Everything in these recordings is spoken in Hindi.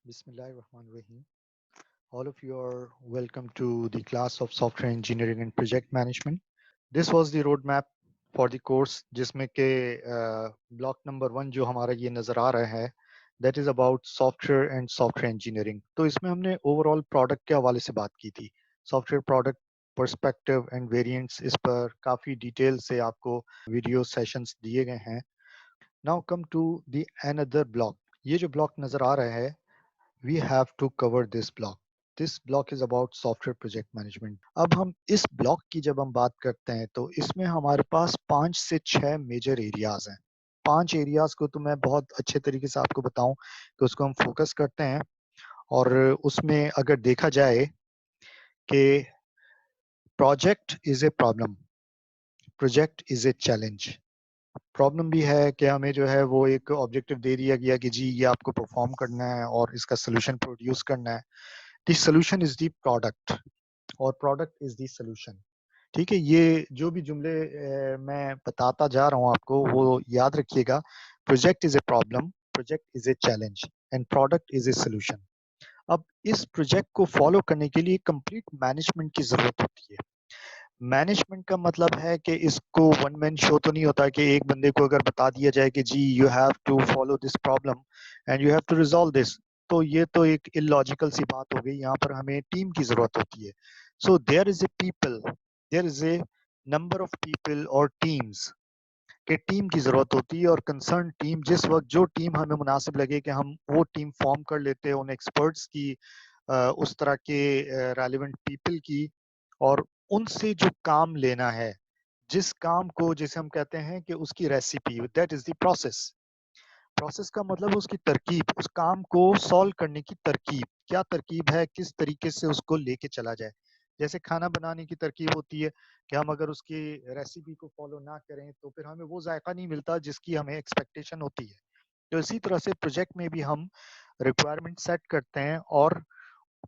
Bismillahirrahmanirrahim. All of you are welcome to the class of Software Engineering and Project Management. This was the roadmap for the course जिसमें के block number 1 जो हमारा ये नज़र आ रहा है that is about software and software engineering. तो इसमें हमने overall product के हवाले से बात की थी. Software product perspective and variants इस पर काफ़ी डिटेल से आपको वीडियो सेशंस दिए गए हैं. Now come to the another block. ये जो block नज़र आ रहा है we have to cover this block. This block is about software project management. अब हम इस ब्लॉक की जब हम बात करते हैं तो इसमें हमारे पास 5 से 6 मेजर एरियाज हैं. 5 एरियाज को तो मैं बहुत अच्छे तरीके से आपको बताऊं कि उसको हम फोकस करते हैं और उसमें अगर देखा जाए कि project is a problem, project is a challenge. Problem भी है कि हमें जो है वो एक ऑब्जेक्टिव दे दिया गया कि जी ये आपको परफॉर्म करना है और इसका सोल्यूशन प्रोड्यूस करना है. The solution is the product और प्रोडक्ट इज द सोल्यूशन. ठीक है, ये जो भी जुमले मैं बताता जा रहा हूँ आपको वो याद रखिएगा. Project is a problem, project is a challenge and product is a solution. अब इस प्रोजेक्ट को फॉलो करने के लिए कंप्लीट मैनेजमेंट की जरूरत होती है. मैनेजमेंट का मतलब है कि इसको वन मैन शो तो नहीं होता कि एक बंदे को अगर बता दिया जाए कि जी you have to follow this problem and you have to resolve this, तो ये तो एक इलॉजिकल सी बात हो गई. यहाँ पर हमें टीम की जरूरत होती है. So there is a people, there is a number of people और टीम्स के टीम की जरूरत होती है. और कंसर्न टीम, जिस वक्त जो टीम हमें मुनासिब लगे कि हम वो टीम फॉर्म कर लेते हैं उन एक्सपर्ट्स की, उस तरह के रेलिवेंट पीपल की, और उनसे जो काम लेना है, जिस काम को जिसे हम कहते हैं कि उसकी recipe, that is the process. Process का मतलब है उसकी तरकीब, उस काम को सॉल्व करने की तरकीब. क्या तरकीब है, किस तरीके से उसको लेके चला जाए. जैसे खाना बनाने की तरकीब होती है कि हम अगर उसकी रेसिपी को फॉलो ना करें तो फिर हमें वो जायका नहीं मिलता जिसकी हमें एक्सपेक्टेशन होती है. तो इसी तरह से प्रोजेक्ट में भी हम रिक्वायरमेंट सेट करते हैं और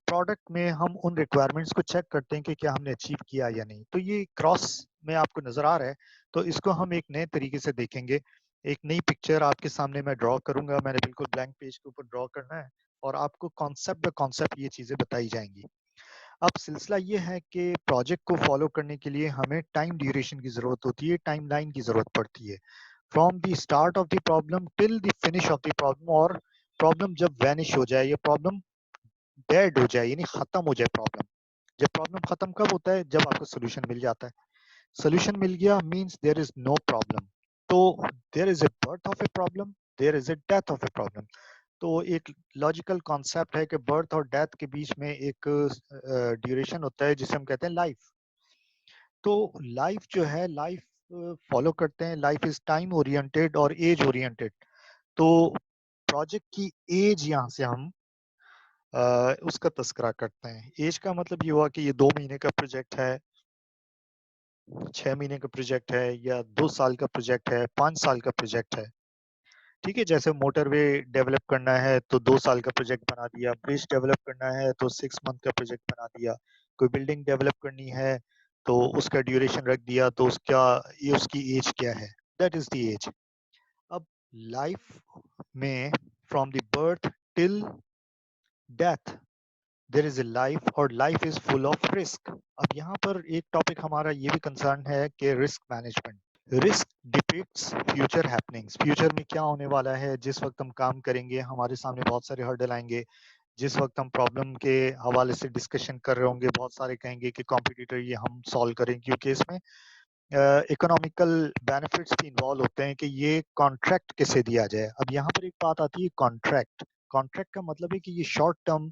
प्रोडक्ट में हम उन रिक्वायरमेंट्स को चेक करते हैं कि क्या हमने अचीव किया या नहीं. तो ये क्रॉस में आपको नजर आ रहा है, तो इसको हम एक नए तरीके से देखेंगे. एक नई पिक्चर आपके सामने मैं ड्रॉ करूंगा. मैंने बिल्कुल ब्लैंक पेज के ऊपर ड्रॉ करना है और आपको कॉन्सेप्ट बाय कॉन्सेप्ट ये चीजें बताई जाएंगी. अब सिलसिला ये है कि प्रोजेक्ट को फॉलो करने के लिए हमें टाइम ड्यूरेशन की जरूरत होती है, टाइम लाइन की जरूरत पड़ती है. From the start of the problem till the finish off the problem. और प्रॉब्लम जब वैनिश हो जाए, ये प्रॉब्लम डेड हो जाए, यानी खत्म हो जाए प्रॉब्लम. जब प्रॉब्लम खत्म कब होता है, जब आपको सोल्यूशन मिल जाता है. सोल्यूशन मिल गया means there is no problem. तो there is a birth of a problem, there is a death of a problem. तो एक लॉजिकल कॉन्सेप्ट है कि बर्थ और डेथ के बीच में एक ड्यूरेशन होता है जिसे हम कहते हैं लाइफ. तो लाइफ जो है, लाइफ फॉलो करते हैं. लाइफ इज टाइम ओरिएंटेड और एज ओरिएंटेड. तो प्रोजेक्ट की एज यहाँ से हम उसका तस्करा करते हैं. एज का मतलब ये हुआ कि ये 2 महीने का प्रोजेक्ट है, 6 महीने का प्रोजेक्ट है, या 2 साल का प्रोजेक्ट है, 5 साल का प्रोजेक्ट है. ठीक है, जैसे मोटरवे डेवलप करना है तो 2 साल का प्रोजेक्ट बना दिया. ब्रिज डेवलप करना है तो 6 मंथ का प्रोजेक्ट बना दिया. कोई बिल्डिंग डेवलप करनी है तो उसका ड्यूरेशन रख दिया. तो उसका ये उसकी एज क्या है, दैट इज द एज. अब लाइफ में from the birth till death there is a life, और life is full of risk. अब यहाँ पर एक टॉपिक हमारा ये भी कंसर्न है कि risk management. Risk depicts future happenings. Future में क्या होने वाला है, जिस वक्त हम काम करेंगे हमारे सामने बहुत सारे हर्डल आएंगे. जिस वक्त हम प्रॉब्लम के हवाले से डिस्कशन कर रहे होंगे बहुत सारे कहेंगे कि कॉम्पिटिटर ये हम सॉल्व करें, क्योंकि इसमें इकोनॉमिकल बेनिफिट्स भी इन्वॉल्व होते हैं कि ये कॉन्ट्रैक्ट कैसे दिया जाए. अब यहाँ पर एक बात आती है कॉन्ट्रैक्ट. कॉन्ट्रैक्ट का मतलब है कि ये शॉर्ट टर्म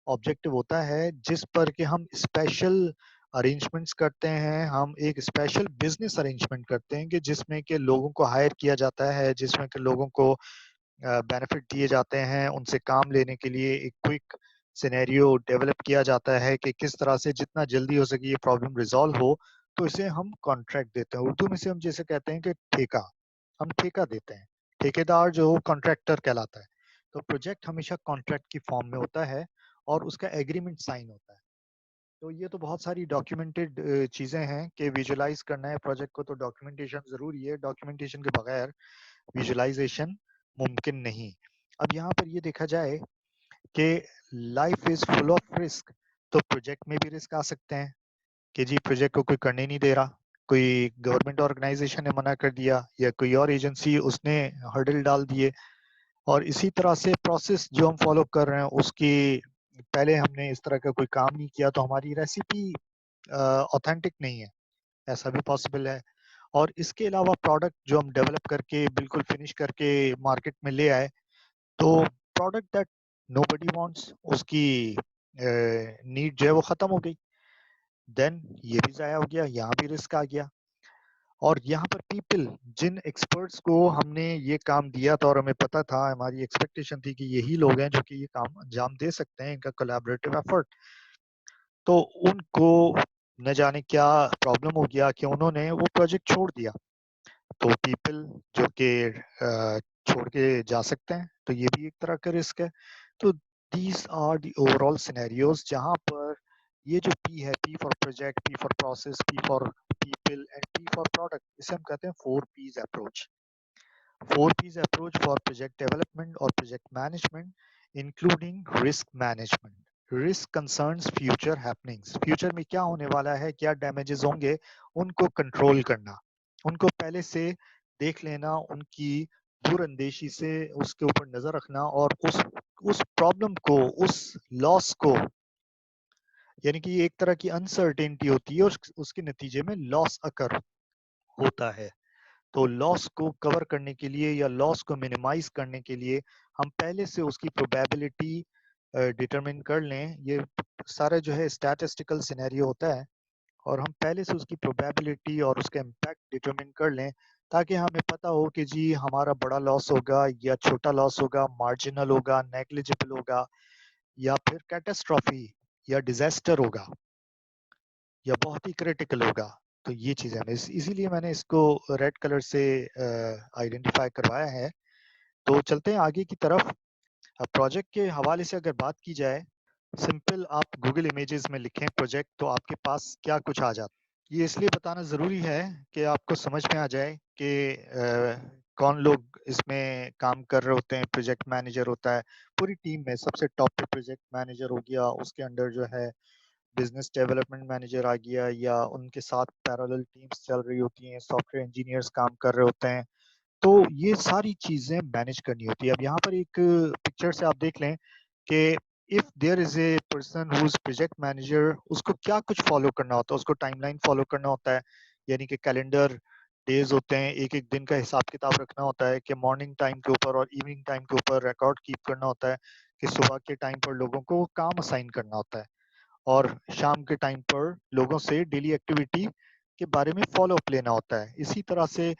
ऑब्जेक्टिव होता है जिस पर कि हम स्पेशल अरेंजमेंट्स करते हैं. हम एक स्पेशल बिजनेस अरेंजमेंट करते हैं कि जिसमें के लोगों को हायर किया जाता है, जिसमें के लोगों को बेनिफिट दिए जाते हैं. उनसे काम लेने के लिए एक क्विक सिनेरियो डेवलप किया जाता है कि किस तरह से जितना जल्दी हो सके ये प्रॉब्लम रिजॉल्व हो. तो इसे हम कॉन्ट्रैक्ट देते हैं. उर्दू में से हम जैसे कहते हैं कि ठेका, हम ठेका देते हैं. ठेकेदार जो कॉन्ट्रैक्टर कहलाता है. तो प्रोजेक्ट हमेशा कॉन्ट्रैक्ट की फॉर्म में होता है और उसका एग्रीमेंट साइन होता है. तो ये तो बहुत सारी डॉक्यूमेंटेड चीजें हैं कि विजुलाइज करना है प्रोजेक्ट को, तो डॉक्यूमेंटेशन जरूरी है. डॉक्यूमेंटेशन के बगैर विजुलाइजेशन मुमकिन नहीं. अब यहाँ पर ये देखा जाए कि life is full of risk, तो प्रोजेक्ट में भी रिस्क आ सकते हैं कि जी प्रोजेक्ट को कोई करने नहीं दे रहा, कोई गवर्नमेंट ऑर्गेनाइजेशन ने मना कर दिया या कोई और एजेंसी उसने हर्डल डाल दिए। और इसी तरह से प्रोसेस जो हम फॉलो कर रहे हैं उसकी पहले हमने इस तरह का कोई काम नहीं किया तो हमारी रेसिपी ऑथेंटिक नहीं है, ऐसा भी पॉसिबल है। और इसके अलावा प्रोडक्ट जो हम डेवलप करके बिल्कुल फिनिश करके मार्केट में ले आए, तो प्रोडक्ट दैट नोबडी वांट्स, उसकी नीड जो है वो खत्म हो गई, देन ये भी जाया हो गया, यहाँ भी रिस्क आ गया। और यहाँ पर पीपल, जिन एक्सपर्ट्स को हमने ये काम दिया था और हमें पता था, हमारी एक्सपेक्टेशन थी कि यही लोग हैं जो कि ये काम अंजाम दे सकते हैं, इनका कोलैबोरेटिव एफर्ट, तो उनको न जाने क्या प्रॉब्लम हो गया कि उन्होंने वो प्रोजेक्ट छोड़ दिया। तो पीपल जो कि छोड़ के जा सकते हैं, तो ये भी एक तरह का रिस्क है। तो these are the overall scenarios जहां पर ये जो पी है, P for project, P for process, P for people and P for product, इसे हम कहते हैं 4 P's approach. 4 P's approach for project development और project management, including risk management. Risk concerns future happenings, future में क्या होने वाला है, क्या डैमेजेस होंगे, उनको कंट्रोल करना, उनको पहले से देख लेना, उनकी दूरअंदेशी से उसके ऊपर नजर रखना, और उस प्रॉब्लम को, उस लॉस को, यानी कि ये एक तरह की अनसर्टेनिटी होती है और उसके नतीजे में लॉस अकर होता है। तो लॉस को कवर करने के लिए या लॉस को मिनिमाइज करने के लिए हम पहले से उसकी प्रोबेबिलिटी डिटरमिन कर लें। ये सारा जो है स्टैटिस्टिकल सिनेरियो होता है, और हम पहले से उसकी प्रोबेबिलिटी और उसका इम्पैक्ट डिटरमिन कर लें, ताकि हमें पता हो कि जी हमारा बड़ा लॉस होगा या छोटा लॉस होगा, मार्जिनल होगा, नेग्लिजिबल होगा, या फिर कैटास्ट्रॉफी या डिजास्टर होगा, या बहुत ही क्रिटिकल होगा। तो ये चीजें हमें इसीलिए मैंने इसको रेड कलर से आइडेंटिफाई करवाया है। तो चलते हैं आगे की तरफ। प्रोजेक्ट के हवाले से अगर बात की जाए, सिंपल आप गूगल इमेजेस में लिखें प्रोजेक्ट, तो आपके पास क्या कुछ आ जाता है। ये इसलिए बताना ज़रूरी है कि आपको समझ में आ जाए कि कौन लोग इसमें काम कर रहे होते हैं। प्रोजेक्ट मैनेजर होता है पूरी टीम में, सबसे टॉप पे प्रोजेक्ट मैनेजर हो गया, उसके अंडर जो है बिजनेस डेवलपमेंट मैनेजर आ गया, या उनके साथ पैरेलल टीम्स चल रही होती हैं, सॉफ्टवेयर इंजीनियर्स काम कर रहे होते हैं। तो ये सारी चीजें मैनेज करनी होती है। अब यहाँ पर एक पिक्चर से आप देख लें कि if there is a person who is project manager, उसको क्या कुछ फॉलो करना होता है, उसको टाइमलाइन फॉलो करना होता है, यानी कि कैलेंडर डेज होते हैं, एक एक दिन का हिसाब किताब रखना होता है, कि मॉर्निंग टाइम के ऊपर और इवनिंग टाइम के ऊपर रिकॉर्ड कीप करना होता है, कि सुबह के टाइम पर लोगों को काम असाइन करना होता है, और शाम के टाइम पर लोगों से डेली एक्टिविटी के बारे में फॉलो अप लेना होता है। इसी तरह से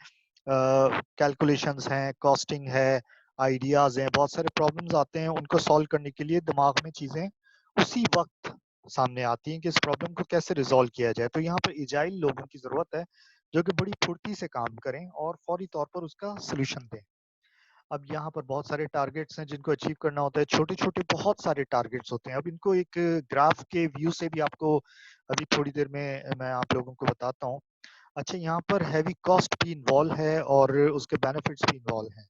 कैलकुलेशंस हैं, कॉस्टिंग है, आइडियाज हैं, बहुत सारे प्रॉब्लम्स आते हैं, उनको सॉल्व करने के लिए दिमाग में चीजें उसी वक्त सामने आती हैं कि इस प्रॉब्लम को कैसे रिजॉल्व किया जाए। तो यहाँ पर इजाइल लोगों की जरूरत है जो कि बड़ी फुर्ती से काम करें और फौरी तौर पर उसका सोल्यूशन दें। अब यहाँ पर बहुत सारे टारगेट्स हैं जिनको अचीव करना होता है, छोटे छोटे बहुत सारे टारगेट्स होते हैं। अब इनको एक ग्राफ के व्यू से भी आपको अभी थोड़ी देर में मैं आप लोगों को बताता हूँ। अच्छा, यहाँ पर हैवी कॉस्ट भी इन्वॉल्व है और उसके बेनिफिट्स भी इन्वॉल्व हैं।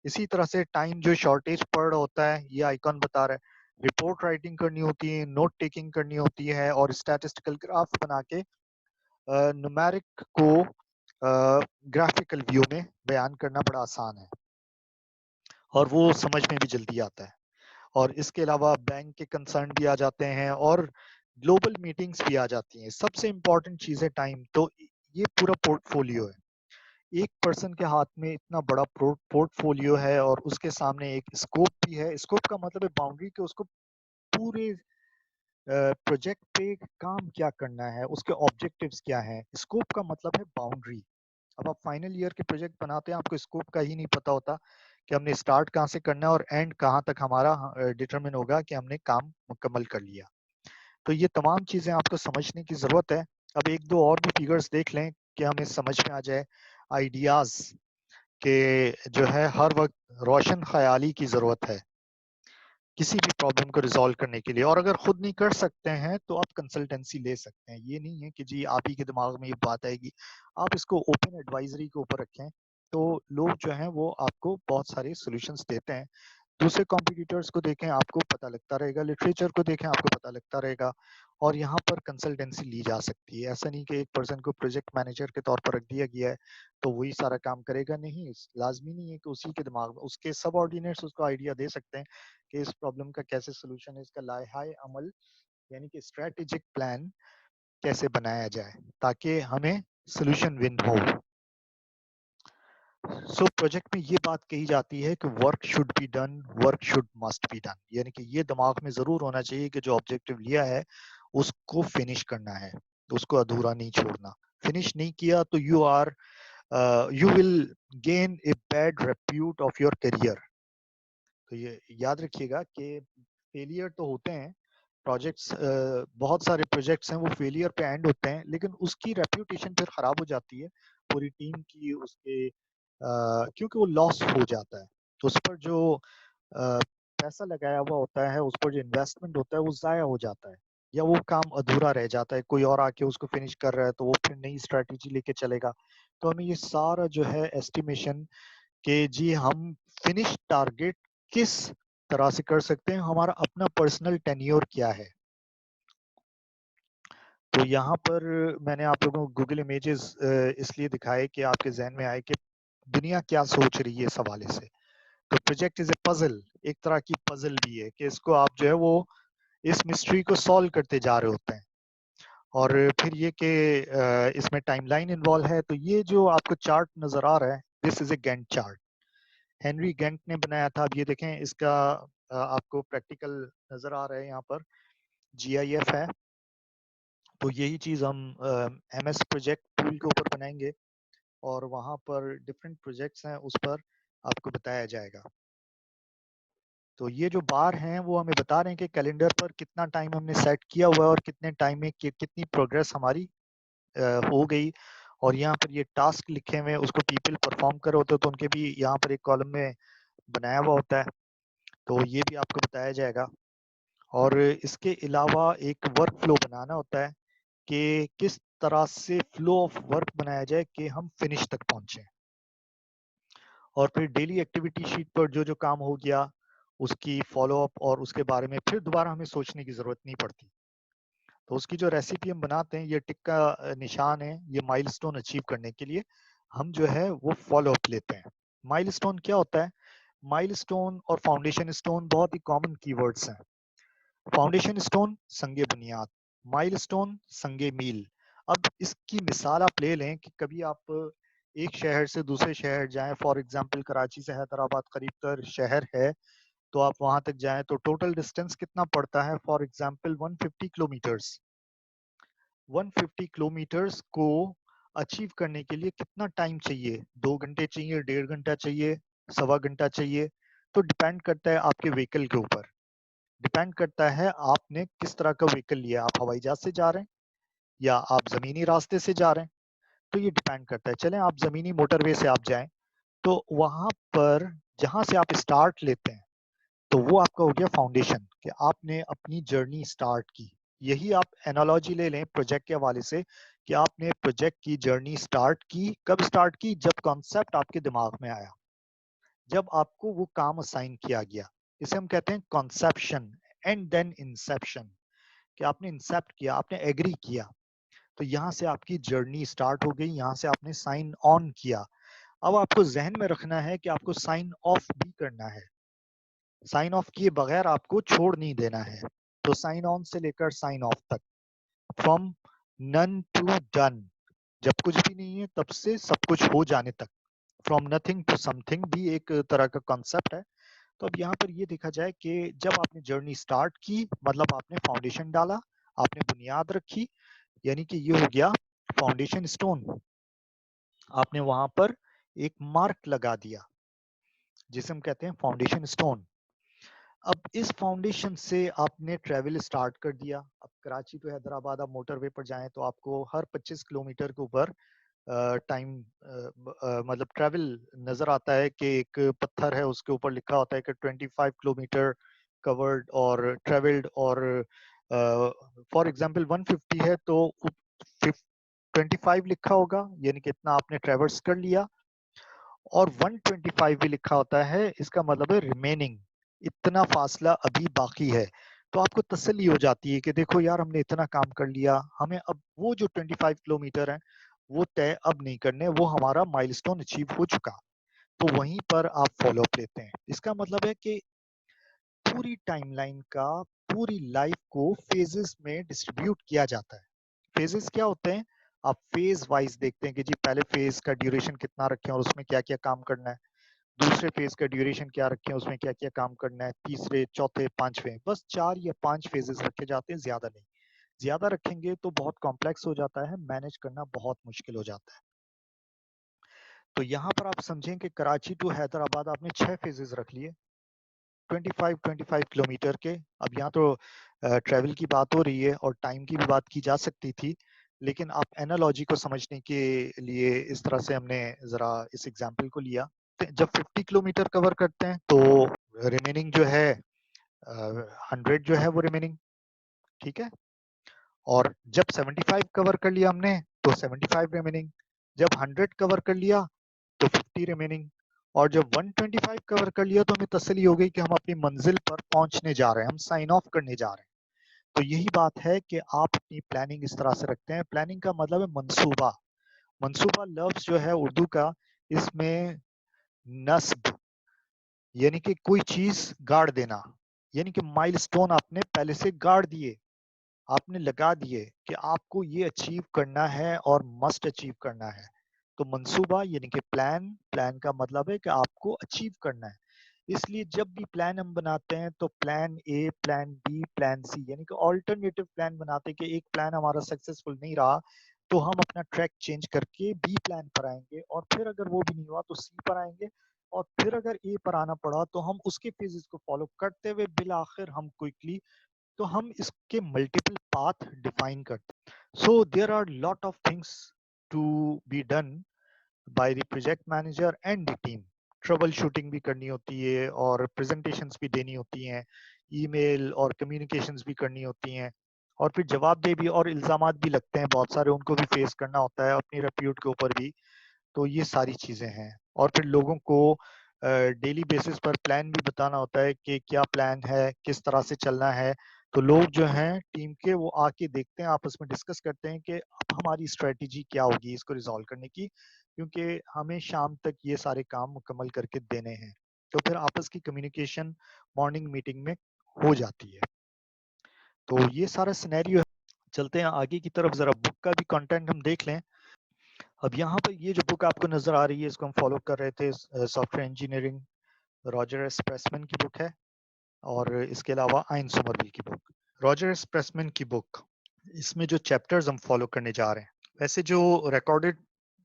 इसी तरह से टाइम जो शॉर्टेज पड़ रहा होता है, ये आइकॉन बता रहा है, रिपोर्ट राइटिंग करनी होती है, नोट टेकिंग करनी होती है, और स्टैटिस्टिकल ग्राफ बना के न्यूमेरिक को ग्राफिकल व्यू में बयान करना बड़ा आसान है, और वो समझ में भी जल्दी आता है। और इसके अलावा बैंक के कंसर्न भी आ जाते हैं और ग्लोबल मीटिंग्स भी आ जाती हैं। सबसे इंपॉर्टेंट चीज है टाइम। तो ये पूरा पोर्टफोलियो है, एक पर्सन के हाथ में इतना बड़ा पोर्टफोलियो है, और उसके सामने एक स्कोप भी है। स्कोप का मतलब है बाउंड्री, कि उसको पूरे प्रोजेक्ट पे काम क्या करना है, उसके ऑब्जेक्टिव्स क्या हैं। स्कोप का मतलब है बाउंड्री। अब आप फाइनल ईयर के प्रोजेक्ट बनाते हैं, आपको स्कोप का ही नहीं पता होता कि हमने स्टार्ट कहाँ से करना है और एंड कहाँ तक हमारा डिटरमिन होगा कि हमने काम मुकम्मल कर लिया। तो ये तमाम चीजें आपको समझने की जरूरत है। अब एक दो और भी फिगर्स देख लें कि हमें समझ में आ जाए आइडियाज के, जो है हर वक्त रोशन ख्याली की जरूरत है किसी भी प्रॉब्लम को रिजॉल्व करने के लिए। और अगर खुद नहीं कर सकते हैं तो आप कंसल्टेंसी ले सकते हैं। ये नहीं है कि जी आप ही के दिमाग में ये बात आएगी, आप इसको ओपन एडवाइजरी के ऊपर रखें, तो लोग जो हैं वो आपको बहुत सारे सॉल्यूशंस देते हैं। दूसरे कॉम्पिटिटर्स को देखें, आपको पता लगता रहेगा, लिटरेचर को देखें, आपको पता लगता रहेगा। और यहाँ पर कंसल्टेंसी ली जा सकती है। ऐसा नहीं कि एक पर्सन को प्रोजेक्ट मैनेजर के तौर पर रख दिया गया है तो वही सारा काम करेगा, नहीं। लाजमी नहीं है कि उसी के दिमाग में, उसके सबऑर्डिनेट्स उसको आइडिया दे सकते हैं कि इस प्रॉब्लम का कैसे सोल्यूशन है, इसका लाइहाए अमल यानी कि स्ट्रेटेजिक प्लान कैसे बनाया जाए ताकि हमें सोल्यूशन विन हो। सो प्रोजेक्ट में ये बात कही जाती है कि work should be done, work should must be done, यानी कि ये दिमाग में जरूर होना चाहिए कि जो ऑब्जेक्टिव लिया है उसको फिनिश करना है, उसको अधूरा नहीं छोड़ना। फिनिश नहीं किया तो you will gain a bad repute of your career. तो ये याद रखिएगा कि फेलियर तो होते हैं, प्रोजेक्ट्स, बहुत सारे प्रोजेक्ट्स हैं वो फेलियर पे एंड होते हैं, लेकिन उसकी रेप्यूटेशन फिर खराब हो जाती है पूरी टीम की, उसके क्योंकि वो लॉस हो जाता है। तो उस पर जो पैसा लगाया हुआ होता है, उस पर जो इन्वेस्टमेंट होता है वो ज़ाया हो जाता है, या वो काम अधूरा रह जाता है, कोई और आके उसको फिनिश कर रहा है तो वो फिर नई स्ट्रेटेजी लेके चलेगा। तो हमें ये सारा जो है एस्टिमेशन कि जी हम फिनिश टारगेट किस तरह से कर सकते हैं, हमारा अपना पर्सनल टेन्योर क्या है। तो यहाँ पर मैंने आप लोगों को गूगल इमेजेस इसलिए दिखाए कि आपके जहन में आए कि दुनिया क्या सोच रही है इस हवाले से। तो प्रोजेक्ट इज ए पजल, एक तरह की पजल भी है कि इसको आप जो है वो इस मिस्ट्री को सॉल्व करते जा रहे होते हैं। और फिर ये कि इसमें टाइमलाइन इन्वॉल्व है। तो ये जो आपको चार्ट नजर आ रहा है, this is a Gantt chart, Henry Gantt ने बनाया था। अब ये देखें, इसका आपको प्रैक्टिकल नजर आ रहा है, यहाँ पर GIF है। तो यही चीज हम MS प्रोजेक्ट टूल के ऊपर बनाएंगे और वहां पर डिफरेंट प्रोजेक्ट्स हैं उस पर आपको बताया जाएगा। तो ये जो बार हैं वो हमें बता रहे हैं कि कैलेंडर पर कितना टाइम हमने सेट किया हुआ है और कितने टाइम में कितनी प्रोग्रेस हमारी हो गई। और यहाँ पर ये टास्क लिखे हुए हैं, उसको पीपल परफॉर्म कर रहे होते हैं तो उनके भी यहाँ पर एक कॉलम में बनाया हुआ होता है, तो ये भी आपको बताया जाएगा। और इसके अलावा एक वर्क फ्लो बनाना होता है कि किस तरह से फ्लो ऑफ वर्क बनाया जाए कि हम फिनिश तक पहुंचे। और फिर डेली एक्टिविटी शीट पर जो जो काम हो गया उसकी फॉलो अप, और उसके बारे में फिर दोबारा हमें सोचने की जरूरत नहीं पड़ती। तो उसकी जो रेसिपी हम बनाते हैं, ये टिक का निशान है, ये माइलस्टोन अचीव करने के लिए हम जो है वो फॉलो अप लेते हैं। माइलस्टोन क्या होता है? माइलस्टोन और फाउंडेशन स्टोन बहुत ही कॉमन कीवर्ड्स हैं। फाउंडेशन स्टोन संगे बुनियाद, माइलस्टोन संगे मील। अब इसकी मिसाल आप ले लें कि कभी आप एक शहर से दूसरे शहर जाएं, फॉर एग्जांपल कराची से हैदराबाद करीब तर शहर है, तो आप वहां तक जाएं तो टोटल डिस्टेंस कितना पड़ता है? For example 150 kilometres. 150 किलोमीटर्स को अचीव करने के लिए कितना टाइम चाहिए? 2 घंटे चाहिए, 1.5 घंटा चाहिए, 1.25 घंटा चाहिए? तो डिपेंड करता है आपके व्हीकल के ऊपर, डिपेंड करता है आपने किस तरह का व्हीकल लिया। आप हवाई जहाज से जा रहे हैं या आप जमीनी रास्ते से जा रहे हैं, तो ये डिपेंड करता है। चलें आप जमीनी मोटरवे से आप जाएं, तो वहां पर जहां से आप स्टार्ट लेते हैं तो वो आपका हो गया फाउंडेशन, कि आपने अपनी जर्नी स्टार्ट की। यही आप एनालॉजी ले लें प्रोजेक्ट के हवाले से कि आपने प्रोजेक्ट की जर्नी स्टार्ट की। कब स्टार्ट की? जब कॉन्सेप्ट आपके दिमाग में आया, जब आपको वो काम असाइन किया गया। इसे हम कहते हैं कॉन्सेप्शन एंड देन इंसेप्शन, कि आपने इंसेप्ट किया, आपने एग्री किया, तो यहाँ से आपकी जर्नी स्टार्ट हो गई, यहाँ से आपने साइन ऑन किया। अब आपको जहन में रखना है कि आपको साइन ऑफ भी करना है, साइन ऑफ किए बगैर आपको छोड़ नहीं देना है। तो साइन ऑन से लेकर साइन ऑफ तक, फ्रॉम नन टू डन, जब कुछ भी नहीं है तब से सब कुछ हो जाने तक, फ्रॉम नथिंग टू समथिंग भी एक तरह का कॉन्सेप्ट है। तो अब यहाँ पर ये देखा जाए कि जब आपने जर्नी स्टार्ट की मतलब आपने फाउंडेशन डाला, आपने बुनियाद रखी, यानी कि ये हो गया फाउंडेशन स्टोन। आपने वहां पर एक मार्क लगा दिया जिसे हम कहते हैं फाउंडेशन स्टोन। अब इस फाउंडेशन से आपने ट्रेवल स्टार्ट कर दिया। अब कराची टू हैदराबाद आप मोटरवे पर जाएं तो आपको हर 25 किलोमीटर के ऊपर टाइम मतलब ट्रेवल नजर आता है कि एक पत्थर है उसके ऊपर लिखा होता है कि 25 किलोमीटर कवर्ड और ट्रेवल्ड। और फॉर एग्जांपल 150 है तो 25 लिखा होगा, यानी कि इतना आपने ट्रेवर्स कर लिया। और 125 भी लिखा होता है, इसका मतलब है रिमेनिंग, इतना फासला अभी बाकी है, तो आपको तसल्ली हो जाती है कि देखो यार हमने इतना काम कर लिया, हमें अब वो जो 25 किलोमीटर है वो तय अब नहीं करने, वो हमारा माइलस्टोन अचीव हो चुका। तो वहीं पर आप फॉलो अप लेते हैं। इसका मतलब है कि पूरी टाइमलाइन का, पूरी लाइफ को फेजेस में डिस्ट्रीब्यूट किया जाता है। फेजेस क्या होते हैं? आप फेज वाइज देखते हैं कि जी पहले फेज का ड्यूरेशन कितना रखें और उसमें क्या क्या काम करना है, दूसरे फेज का ड्यूरेशन क्या रखें, उसमें क्या क्या काम करना है, तीसरे, चौथे, पांचवें, बस 4 या 5 फेजेस रखे जाते हैं, ज्यादा नहीं। ज्यादा रखेंगे तो बहुत कॉम्प्लेक्स हो जाता है, मैनेज करना बहुत मुश्किल हो जाता है। तो यहाँ पर आप समझें कि कराची टू हैदराबाद आपने 6 फेजेस रख लिए, 25 किलोमीटर के। अब यहाँ तो ट्रैवल की बात हो रही है और टाइम की भी बात की जा सकती थी, लेकिन आप एनालॉजी को समझने के लिए इस तरह से हमने जरा इस एग्जाम्पल को लिया। जब 50 किलोमीटर कवर करते हैं तो रिमेनिंग जो है 100 जो है वो रिमेनिंग, ठीक है। और जब 75 कवर कर लिया हमने तो 75 रिमेनिंग, जब 100 कवर कर लिया तो 50 रिमेनिंग, और जब 125 कवर कर लिया तो हमें तसल्ली हो गई कि हम अपनी मंजिल पर पहुंचने जा रहे हैं, हम साइन ऑफ करने जा रहे हैं। तो यही बात है कि आप अपनी प्लानिंग इस तरह से रखते हैं। प्लानिंग का मतलब है मंसूबा। मंसूबा लफ्ज जो है उर्दू का, इसमें नस्ब यानी कि कोई चीज गाड़ देना, यानी कि माइलस्टोन आपने पहले से गाड़ दिए, आपने लगा दिए कि आपको ये अचीव करना है और मस्ट अचीव करना है। तो मंसूबा यानी कि प्लान, प्लान का मतलब है कि आपको अचीव करना है। इसलिए जब भी प्लान हम बनाते हैं तो plan A, plan B, plan C, यानी कि ऑल्टरनेटिव प्लान बनाते हैं कि एक प्लान हमारा सक्सेसफुल नहीं रहा तो हम अपना ट्रैक चेंज करके बी प्लान पर आएंगे, और फिर अगर वो भी नहीं हुआ तो सी पर आएंगे, और फिर अगर ए पर आना पड़ा तो हम उसके फेजेस को फॉलो करते हुए बिल आखिर हम क्विकली, तो हम इसके मल्टीपल पाथ डिफाइन करते हैं। So there are lot of things to be done by the project manager and the team. Troubleshooting भी करनी होती है और प्रेजेंटेशंस भी देनी होती हैं, ईमेल और कम्युनिकेशंस भी करनी होती हैं, और फिर जवाबदेही भी और इल्जामात भी लगते हैं बहुत सारे, उनको भी फेस करना होता है अपनी रेप्यूट के ऊपर भी। तो ये सारी चीजें हैं, और फिर लोगों को डेली बेसिस पर प्लान भी बताना होता है कि क्या प्लान है, किस तरह से चलना है। तो लोग जो हैं टीम के, वो आके देखते हैं, आपस में डिस्कस करते हैं कि अब हमारी स्ट्रेटेजी क्या होगी इसको रिजॉल्व करने की, क्योंकि हमें शाम तक ये सारे काम मुकम्मल करके देने हैं। तो फिर आपस की कम्युनिकेशन मॉर्निंग मीटिंग में हो जाती है। तो ये सारा सिनेरियो है। चलते हैं आगे की तरफ, जरा बुक का भी कंटेंट हम देख लें। अब यहाँ पर ये जो बुक आपको नजर आ रही है, इसको हम फॉलो कर रहे थे, software engineering, Roger S Pressman की बुक है, और इसके अलावा आइन सोमरविल की बुक, रॉजर एस प्रेसमैन की बुक। इसमें जो चैप्टर्स हम फॉलो करने जा रहे हैं, वैसे जो रिकॉर्डेड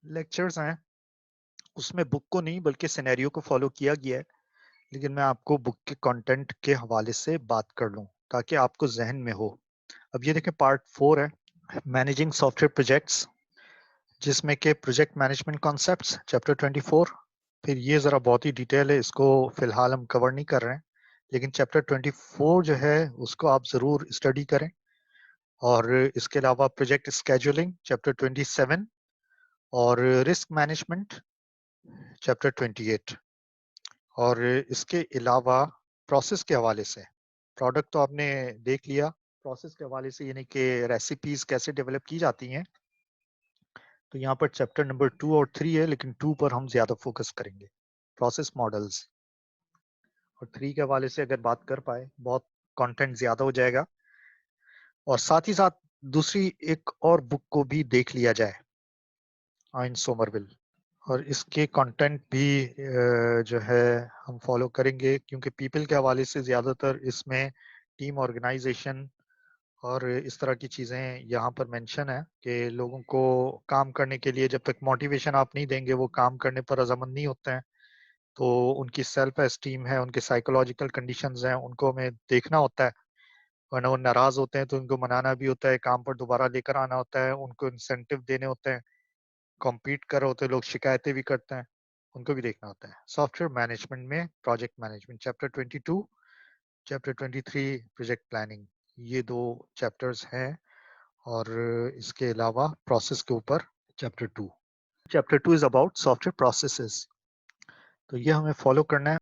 लेक्चर्स हैं उसमें बुक को नहीं बल्कि सिनेरियो को फॉलो किया गया है, लेकिन मैं आपको बुक के कंटेंट के हवाले से बात कर लूं ताकि आपको जहन में हो। अब ये देखें, पार्ट 4 है, मैनेजिंग सॉफ्टवेयर प्रोजेक्ट्स, जिसमें के प्रोजेक्ट मैनेजमेंट कॉन्सेप्ट्स, चैप्टर 24। फिर ये ज़रा बहुत ही डिटेल है, इसको फिलहाल हम कवर नहीं कर रहे हैं, लेकिन चैप्टर 24 जो है उसको आप ज़रूर स्टडी करें। और इसके अलावा प्रोजेक्ट स्केजुलिंग, चैप्टर 27, और रिस्क मैनेजमेंट, चैप्टर 28। और इसके अलावा प्रोसेस के हवाले से, प्रोडक्ट तो आपने देख लिया, प्रोसेस के हवाले से यानी कि रेसिपीज कैसे डेवलप की जाती हैं, तो यहाँ पर चैप्टर नंबर 2 और 3 है, लेकिन 2 पर हम ज्यादा फोकस करेंगे, प्रोसेस मॉडल्स। और 3 के हवाले से अगर बात कर पाए बहुत कंटेंट ज्यादा हो जाएगा, और साथ ही साथ दूसरी एक और बुक को भी देख लिया जाए, आइन सोमरविल, और इसके कंटेंट भी जो है हम फॉलो करेंगे, क्योंकि पीपल के हवाले से ज्यादातर इसमें टीम ऑर्गेनाइजेशन और इस तरह की चीजें यहाँ पर मेंशन है कि लोगों को काम करने के लिए जब तक मोटिवेशन आप नहीं देंगे वो काम करने पर रजामंद नहीं होते हैं। तो उनकी सेल्फ एस्टीम है, उनके साइकोलॉजिकल कंडीशंस हैं, उनको हमें देखना होता है, वरना वो नाराज होते हैं तो उनको मनाना भी होता है, काम पर दोबारा लेकर आना होता है, उनको इंसेंटिव देने होते हैं, कॉम्पीट कर रहे होते हैं लोग, शिकायतें भी करते हैं, उनको भी देखना होता है। सॉफ्टवेयर मैनेजमेंट में project management, chapter 22, chapter 23 project planning, ये 2 चैप्टर्स हैं। और इसके अलावा प्रोसेस के ऊपर chapter 2, chapter 2 is about software processes, तो ये हमें फॉलो करना है।